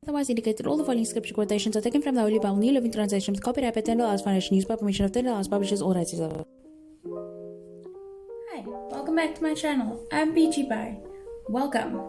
Otherwise indicated all the following scripture quotations are taken from the Holy Bible, New Living Translation, with copyright by Tyndale House Foundation, used by permission of Tyndale House Publishers, all rights reserved. Hi, welcome back to my channel. I'm PG Pai. Welcome.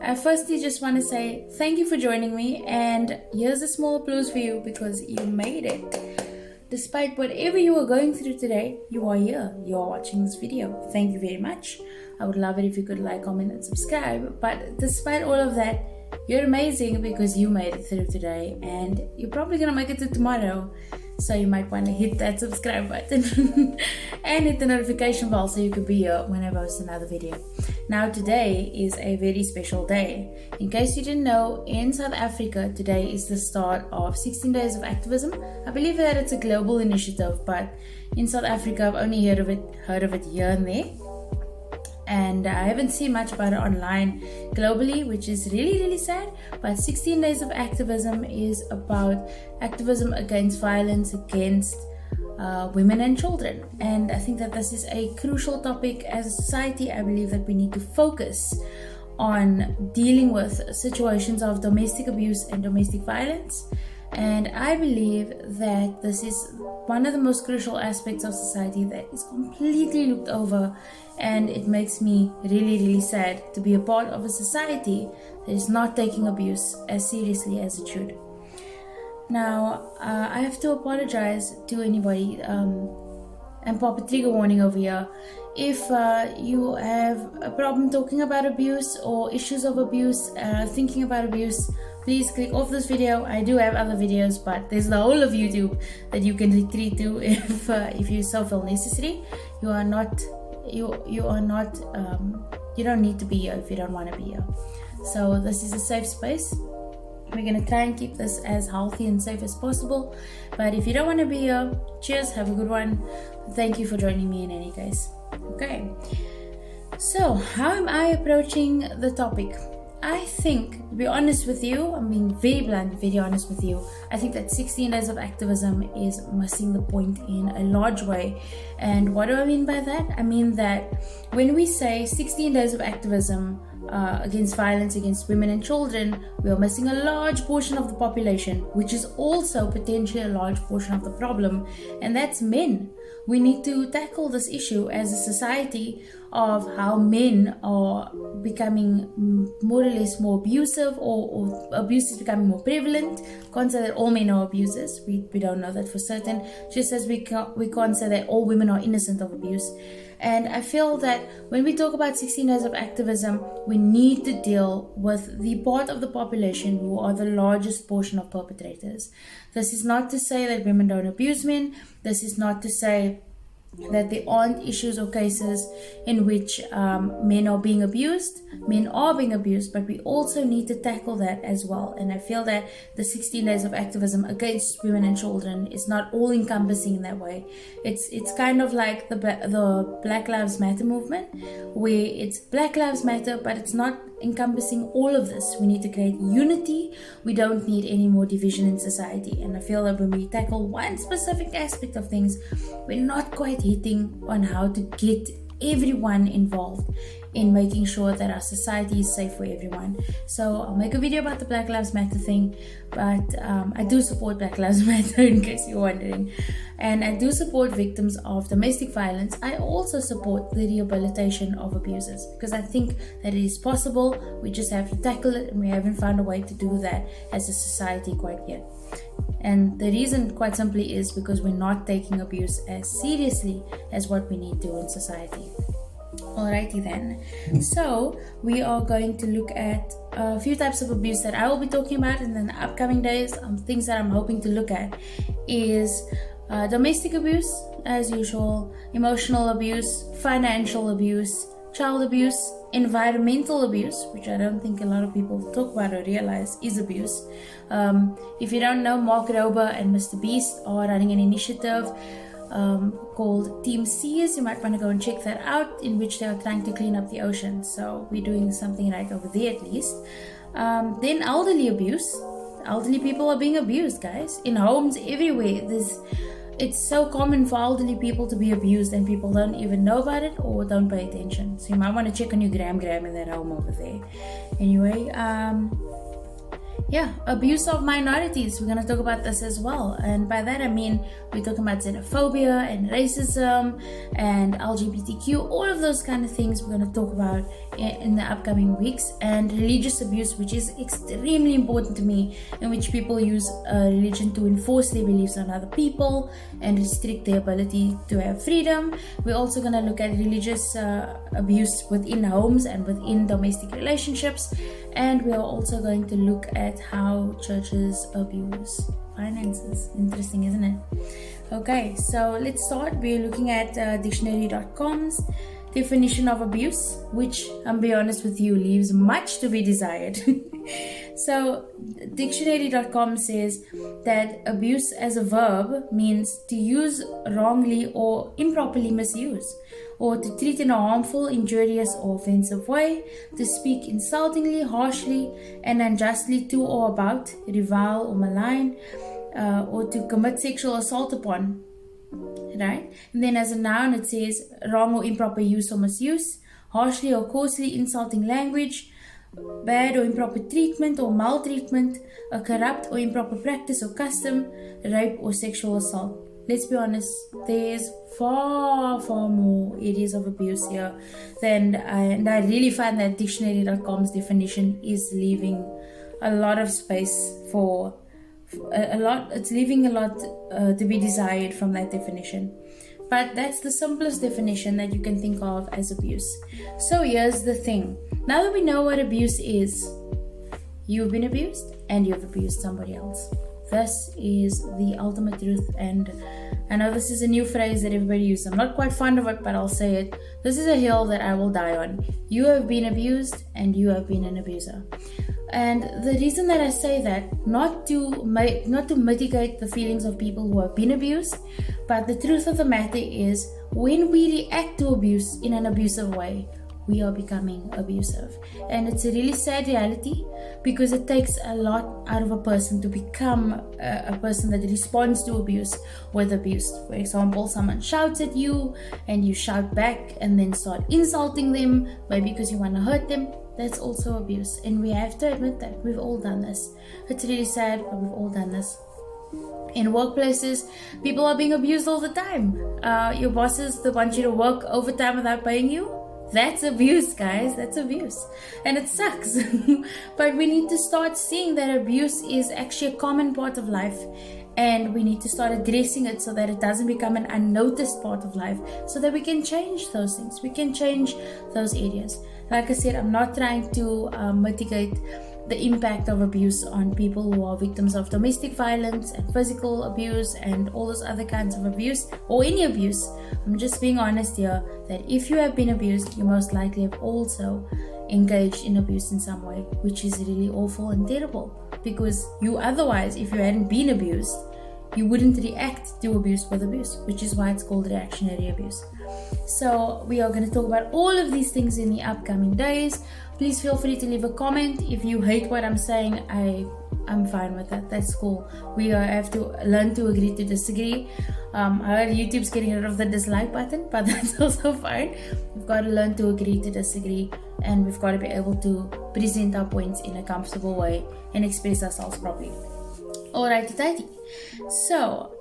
I firstly just want to say thank you for joining me, and here's a small applause for you because you made it. Despite whatever you are going through today, you are here. You are watching this video. Thank you very much. I would love it if you could like, comment, and subscribe. But despite all of that, you're amazing because you made it through today, and you're probably gonna make it to tomorrow. So you might want to hit that subscribe button and hit the notification bell so you could be here when I post another video. Now today is a very special day. In case you didn't know, in South Africa today is the start of 16 days of activism. I believe that it's a global initiative, but in South Africa I've only heard of it here and there. And I haven't seen much about it online globally, which is really sad. But 16 days of activism is about activism against violence against women and children. And I think that this is a crucial topic as a society. I believe that we need to focus on dealing with situations of domestic abuse and domestic violence. And I believe that this is one of the most crucial aspects of society that is completely looked over, and it makes me really sad to be a part of a society that is not taking abuse as seriously as it should. Now, I have to apologize to anybody and pop a trigger warning over here. If you have a problem talking about abuse or issues of abuse, thinking about abuse, please click off this video. I do have other videos, but there's the whole of YouTube that you can retreat to if you so feel necessary. You don't need to be here if you don't want to be here. So this is a safe space. We're going to try and keep this as healthy and safe as possible. But if you don't want to be here, cheers, have a good one. Thank you for joining me in any case. Okay, so how am I approaching the topic? I think, to be honest with you, I'm being very blunt, very honest with you, I think that 16 days of activism is missing the point in a large way. And what do I mean by that? I mean that when we say 16 days of activism against violence against women and children, we are missing a large portion of the population, which is also potentially a large portion of the problem, and that's men. We need to tackle this issue as a society of how men are becoming more or less more abusive, or abuse is becoming more prevalent. Can't say that all men are abusers. We don't know that for certain, just as we can't say that all women are innocent of abuse. And I feel that when we talk about 16 days of activism, we need to deal with the part of the population who are the largest portion of perpetrators. This is not to say that women don't abuse men. This is not to say that there aren't issues or cases in which men are being abused. Men are being abused, but we also need to tackle that as well. And I feel that the 16 days of activism against women and children is not all encompassing in that way. It's kind of like the Black Lives Matter movement, where it's Black Lives Matter, but it's not encompassing all of this. We need to create unity. We don't need any more division in society. And I feel that when we tackle one specific aspect of things, we're not quite hitting on how to get everyone involved in making sure that our society is safe for everyone. So I'll make a video about the Black Lives Matter thing, but I do support Black Lives Matter in case you're wondering, and I do support victims of domestic violence. I also support the rehabilitation of abusers because I think that it is possible. We just have to tackle it, and we haven't found a way to do that as a society quite yet. And the reason, quite simply, is because we're not taking abuse as seriously as what we need to in society. Alrighty then. So we are going to look at a few types of abuse that I will be talking about in the upcoming days. Things that I'm hoping to look at is domestic abuse, as usual, emotional abuse, financial abuse, child abuse, environmental abuse, which I don't think a lot of people talk about or realize is abuse. If you don't know, Mark Roy and Mr. Beast are running an initiative called Team Seas. You might want to go and check that out, in which they are trying to clean up the ocean. So we're doing something right over there at least. Then elderly abuse. Elderly people are being abused, guys, in homes everywhere. It's so common for elderly people to be abused, and people don't even know about it or don't pay attention. So you might want to check on your gram in that home over there. Anyway, abuse of minorities. We're going to talk about this as well. And by that I mean we're talking about xenophobia and racism and LGBTQ, all of those kind of things we're going to talk about in the upcoming weeks. And religious abuse, which is extremely important to me, in which people use religion to enforce their beliefs on other people and restrict their ability to have freedom. We're also going to look at religious abuse within homes and within domestic relationships. And we are also going to look at how churches abuse finances. Interesting, isn't it? Okay, so let's start. We're looking at dictionary.com's definition of abuse, which, I'm be honest with you, leaves much to be desired. So dictionary.com says that abuse as a verb means to use wrongly or improperly misuse, or to treat in a harmful, injurious or offensive way, to speak insultingly, harshly and unjustly to or about, revile or malign, or to commit sexual assault upon. Right? And then as a noun it says wrong or improper use or misuse, harshly or coarsely insulting language, bad or improper treatment or maltreatment, a corrupt or improper practice or custom, rape or sexual assault. Let's be honest, there's far more areas of abuse here and I really find that dictionary.com's definition is leaving a lot of space for it's leaving a lot to be desired from that definition. But that's the simplest definition that you can think of as abuse. So here's the thing. Now that we know what abuse is, you've been abused and you've abused somebody else. This is the ultimate truth, and I know this is a new phrase that everybody uses. I'm not quite fond of it, but I'll say it. This is a hill that I will die on. You have been abused and you have been an abuser. And the reason that I say that, not to mitigate the feelings of people who have been abused, but the truth of the matter is, when we react to abuse in an abusive way, we are becoming abusive. And it's a really sad reality, because it takes a lot out of a person to become a person that responds to abuse with abuse. For example, someone shouts at you and you shout back and then start insulting them, maybe because you want to hurt them. That's also abuse, and we have to admit that we've all done this. It's really sad, but we've all done this. In workplaces, people are being abused all the time. Your bosses, they want you to work overtime without paying you. That's abuse, guys. That's abuse, and it sucks. But we need to start seeing that abuse is actually a common part of life, and we need to start addressing it so that it doesn't become an unnoticed part of life, so that we can change those things. We can change those areas. Like I said, I'm not trying to mitigate the impact of abuse on people who are victims of domestic violence and physical abuse and all those other kinds of abuse, or any abuse. I'm just being honest here that if you have been abused, you most likely have also engaged in abuse in some way, which is really awful and terrible, because you otherwise, if you hadn't been abused, you wouldn't react to abuse with abuse, which is why it's called reactionary abuse. So we are going to talk about all of these things in the upcoming days. Please feel free to leave a comment. If you hate what I'm saying, I'm fine with that. That's cool. We have to learn to agree to disagree. I heard YouTube's getting rid of the dislike button, but that's also fine. We've got to learn to agree to disagree, and we've got to be able to present our points in a comfortable way and express ourselves properly. Alrighty, tighty. So,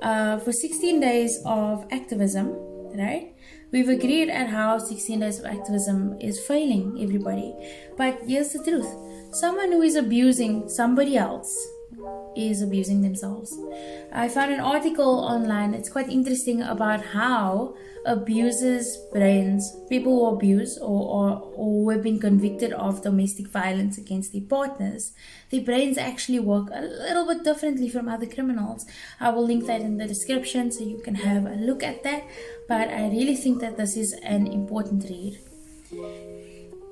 for 16 days of activism, right? We've agreed at how 16 days of activism is failing everybody. But here's the truth. Someone who is abusing somebody else is abusing themselves. I found an article online, it's quite interesting, about how abusers' brains, people who abuse or who have been convicted of domestic violence against their partners, their brains actually work a little bit differently from other criminals. I will link that in the description so you can have a look at that. But I really think that this is an important read.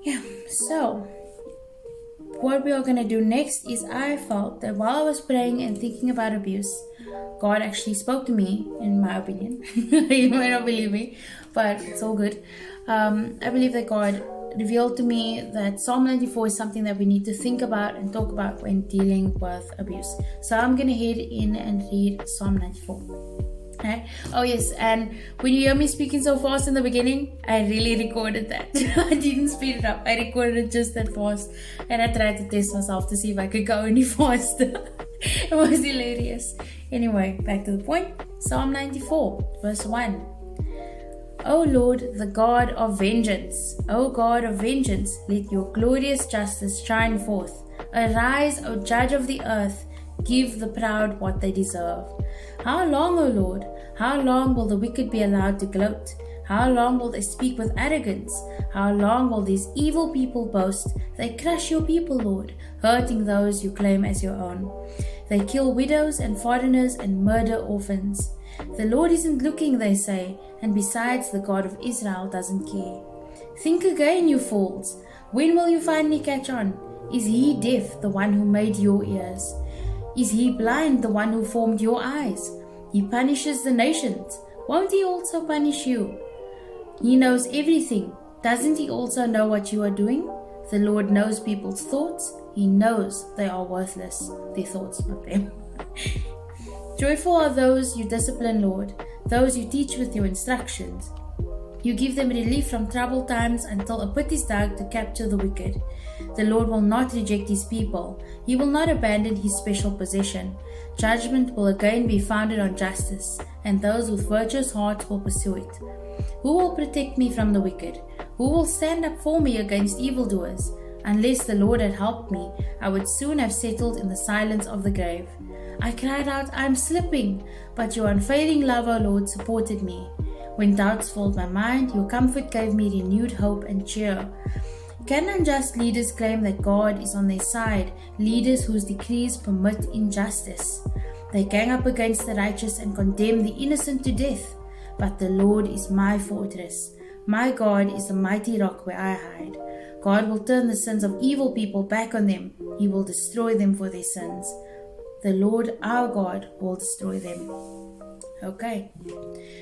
Yeah, so what we are going to do next is, I felt that while I was praying and thinking about abuse, God actually spoke to me, in my opinion. You might not believe me, but it's all good. I believe that God revealed to me that Psalm 94 is something that we need to think about and talk about when dealing with abuse. So I'm going to head in and read Psalm 94. Right? Oh yes, and when you hear me speaking so fast in the beginning, I really recorded that. I didn't speed it up. I recorded it just that fast, and I tried to test myself to see if I could go any faster. It was hilarious. Anyway, back to the point. Psalm 94, verse 1. O Lord, the God of vengeance, O God of vengeance, let your glorious justice shine forth. Arise, O Judge of the earth, give the proud what they deserve. How long, O Lord? How long will the wicked be allowed to gloat? How long will they speak with arrogance? How long will these evil people boast? They crush your people, Lord, hurting those you claim as your own. They kill widows and foreigners and murder orphans. The Lord isn't looking, they say, and besides, the God of Israel doesn't care. Think again, you fools. When will you finally catch on? Is he deaf, the one who made your ears? Is he blind, the one who formed your eyes? He punishes the nations. Won't he also punish you? He knows everything. Doesn't he also know what you are doing? The Lord knows people's thoughts. He knows they are worthless. Their thoughts, not them. Joyful are those you discipline, Lord, those you teach with your instructions. You give them relief from troubled times until a pit is dug to capture the wicked. The Lord will not reject his people. He will not abandon his special possession. Judgment will again be founded on justice, and those with virtuous hearts will pursue it. Who will protect me from the wicked? Who will stand up for me against evildoers? Unless the Lord had helped me, I would soon have settled in the silence of the grave. I cried out, I am slipping, but your unfailing love, O Lord, supported me. When doubts filled my mind, your comfort gave me renewed hope and cheer. Can unjust leaders claim that God is on their side, leaders whose decrees permit injustice? They gang up against the righteous and condemn the innocent to death. But the Lord is my fortress. My God is the mighty rock where I hide. God will turn the sins of evil people back on them. He will destroy them for their sins. The Lord our God will destroy them. Okay,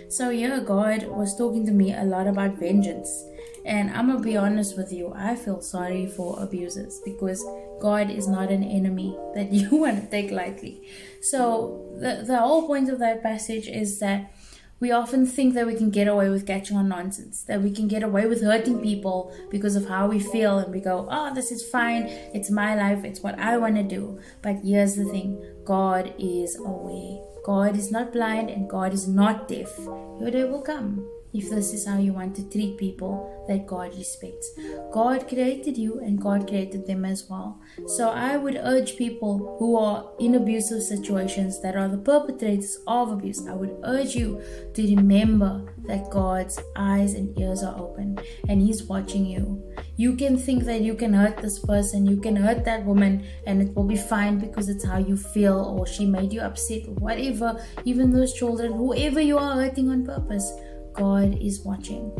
so here God was talking to me a lot about vengeance, and I'm gonna be honest with you, I feel sorry for abusers because God is not an enemy that you want to take lightly. So the whole point of that passage is that we often think that we can get away with catching on nonsense, that we can get away with hurting people because of how we feel, and we go, oh, this is fine, it's my life, it's what I want to do. But here's the thing, God is aware. God is not blind and God is not deaf. Your day will come if this is how you want to treat people that God respects. God created you and God created them as well. So I would urge people who are in abusive situations, that are the perpetrators of abuse, I would urge you to remember that God's eyes and ears are open and He's watching you. You can think that you can hurt this person, you can hurt that woman, and it will be fine because it's how you feel, or she made you upset, or whatever. Even those children, whoever you are hurting on purpose, God is watching.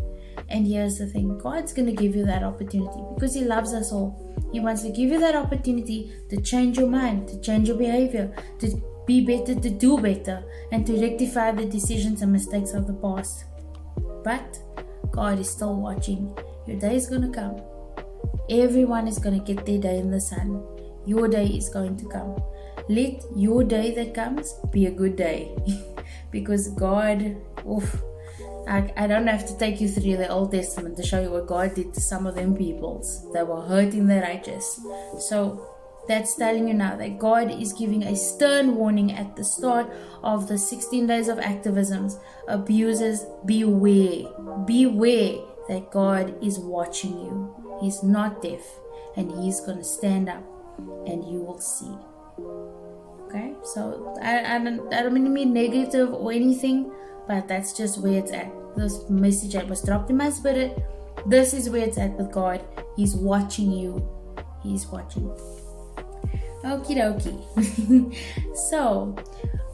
And here's the thing, God's going to give you that opportunity because He loves us all. He wants to give you that opportunity to change your mind, to change your behavior, to be better, to do better, and to rectify the decisions and mistakes of the past. But God is still watching. Your day is going to come. Everyone is going to get their day in the sun. Your day is going to come. Let your day that comes be a good day. Because God, I don't have to take you through the Old Testament to show you what God did to some of them peoples that were hurting the righteous. So that's telling you now that God is giving a stern warning at the start of the 16 days of activisms. Abusers, beware. Beware that God is watching you. He's not deaf, and He's going to stand up and you will see. Okay, so I don't mean to be negative or anything, but that's just where it's at. This message that was dropped in my spirit, this is where it's at with God. He's watching you. He's watching. Okie dokie. So,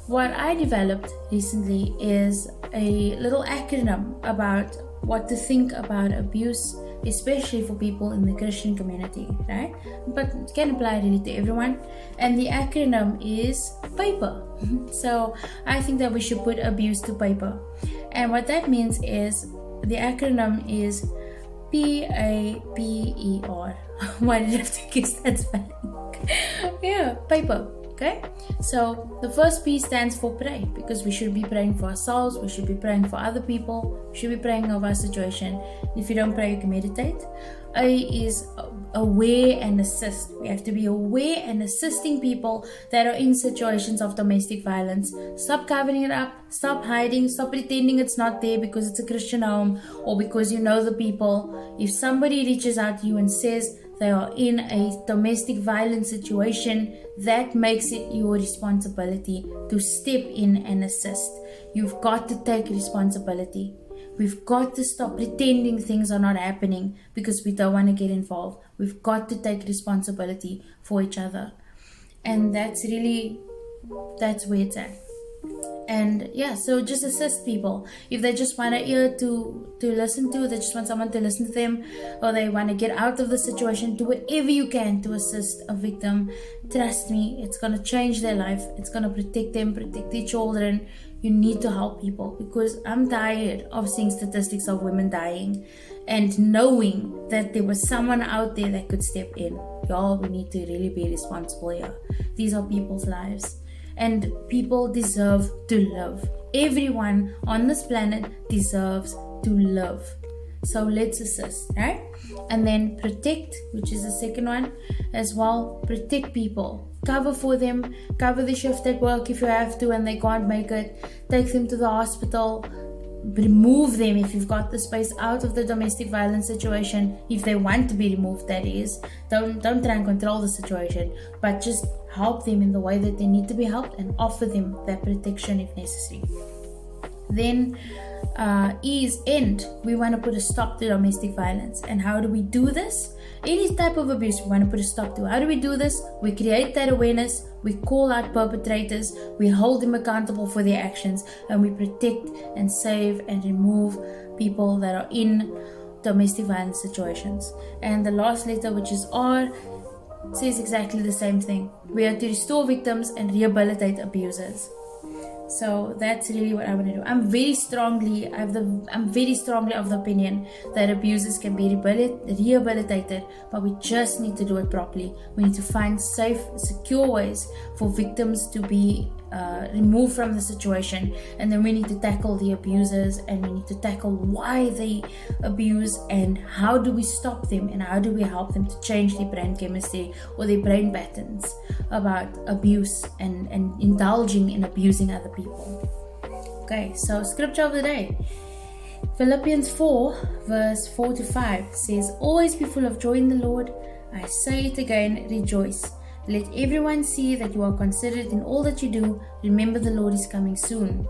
what I developed recently is a little acronym about what to think about abuse, especially for people in the Christian community, right? But it can apply really to everyone. And the acronym is PAPER. So I think that we should put abuse to paper. And what that means is, the acronym is PAPER. Why did I have to guess that spelling? Yeah, PAPER. Okay, so the first P stands for pray, because we should be praying for ourselves, we should be praying for other people, we should be praying over our situation. If you don't pray, you can meditate. A is aware and assist. We have to be aware and assisting people that are in situations of domestic violence. Stop covering it up, stop hiding, stop pretending it's not there because it's a Christian home or because you know the people. If somebody reaches out to you and says they are in a domestic violence situation, that makes it your responsibility to step in and assist. You've got to take responsibility. We've got to stop pretending things are not happening because we don't want to get involved. We've got to take responsibility for each other. And that's where it's at. And yeah, so just assist people. If they just want an ear to listen to, they just want someone to listen to them, or they want to get out of the situation, do whatever you can to assist a victim. Trust me, it's going to change their life. It's going to protect them, protect their children. You need to help people, because I'm tired of seeing statistics of women dying and knowing that there was someone out there that could step in. Y'all, we need to really be responsible here. These are people's lives. And people deserve to live. Everyone on this planet deserves to live. So let's assist, right? And then protect, which is the second one as well. Protect people. Cover for them. Cover the shift at work if you have to and they can't make it. Take them to the hospital. Remove them if you've got the space out of the domestic violence situation, if they want to be removed, that is. Don't try and control the situation, but just help them in the way that they need to be helped and offer them that protection if necessary. Then is end. We want to put a stop to domestic violence. And how do we do this? Any type of abuse we want to put a stop to. How do we do this? We create that awareness, we call out perpetrators, we hold them accountable for their actions, and we protect and save and remove people that are in domestic violence situations. And the last letter, which is R, says exactly the same thing. We are to restore victims and rehabilitate abusers. So that's really what I want to do. I'm very strongly of the opinion that abusers can be rehabilitated, but we just need to do it properly. We need to find safe, secure ways for victims to be removed from the situation, and then we need to tackle the abusers, and we need to tackle why they abuse and how do we stop them, and how do we help them to change their brain chemistry or their brain patterns about abuse and indulging in abusing other people. Okay, so scripture of the day, Philippians 4 verse 4-5 says, always be full of joy in the Lord. I say it again, rejoice. Let everyone see that you are considered in all that you do. Remember, the Lord is coming soon.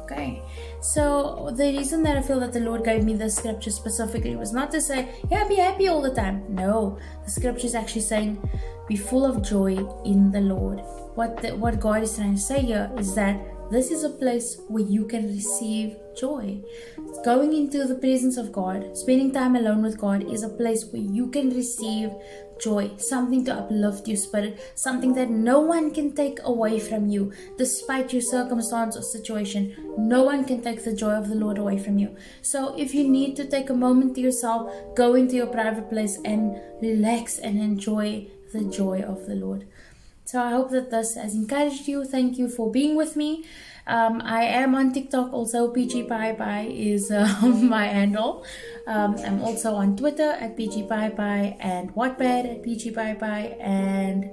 Okay, so the reason that I feel that the Lord gave me this scripture specifically was not to say, yeah, be happy all the time. No, the scripture is actually saying, be full of joy in the Lord. What God is trying to say here is that this is a place where you can receive joy. Going into the presence of God, spending time alone with God, is a place where you can receive joy, something to uplift your spirit, something that no one can take away from you, despite your circumstance or situation. No one can take the joy of the Lord away from you. So if you need to take a moment to yourself, go into your private place and relax and enjoy the joy of the Lord. So I hope that this has encouraged you. Thank you for being with me. I am on TikTok also. PGPiePie is my handle. I'm also on Twitter at PGPiePie and Wattpad at PGPiePie, and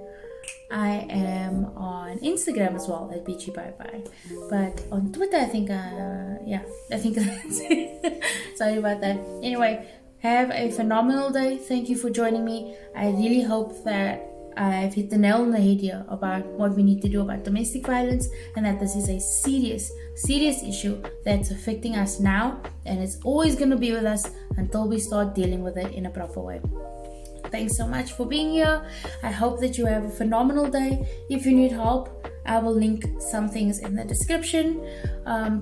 I am on Instagram as well at PGPiePie. But on Twitter, I think that's it. Sorry about that. Anyway, have a phenomenal day. Thank you for joining me. I really hope that I've hit the nail on the head here about what we need to do about domestic violence, and that this is a serious issue that's affecting us now, and it's always going to be with us until we start dealing with it in a proper way. Thanks so much for being here. I hope that you have a phenomenal day. If you need help, I will link some things in the description.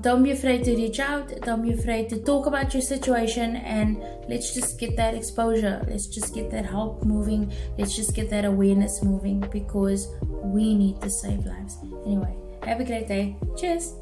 Don't be afraid to reach out. Don't be afraid to talk about your situation, and let's just get that exposure. Let's just get that help moving. Let's just get that awareness moving, because we need to save lives. Anyway, have a great day. Cheers.